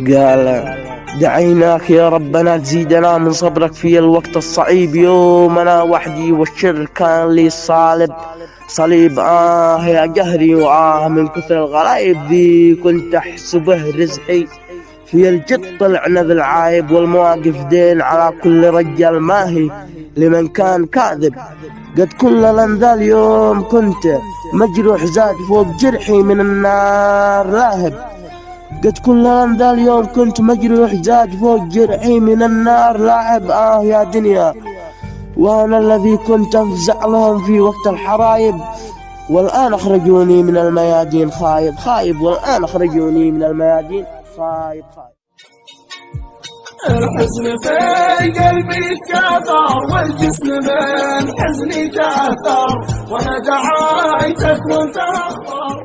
قال: دعيناك يا ربنا تزيدنا من صبرك في الوقت الصعيب، يوم أنا وحدي والشر كان لي صليب. يا جهري من كثر الغرايب ذي كنت أحسبه رزقي، في الجد طلعنا ذي العايب، والمواقف دين على كل رجال ماهي لمن كان كاذب. قد كل ذا اليوم كنت مجروح زاد فوق جرحي من النار لاهب. قد كل ذا اليوم كنت مجروح زاد فوق جرحي من النار لاعب. يا دنيا، وانا الذي كنت افزع لهم في وقت الحرايب، والان اخرجوني من الميادين خايب، والان اخرجوني من الميادين خايب. الحزن في قلبي كثر، والجسم من حزني تأثر، وانا دعيتك وانت اخبر.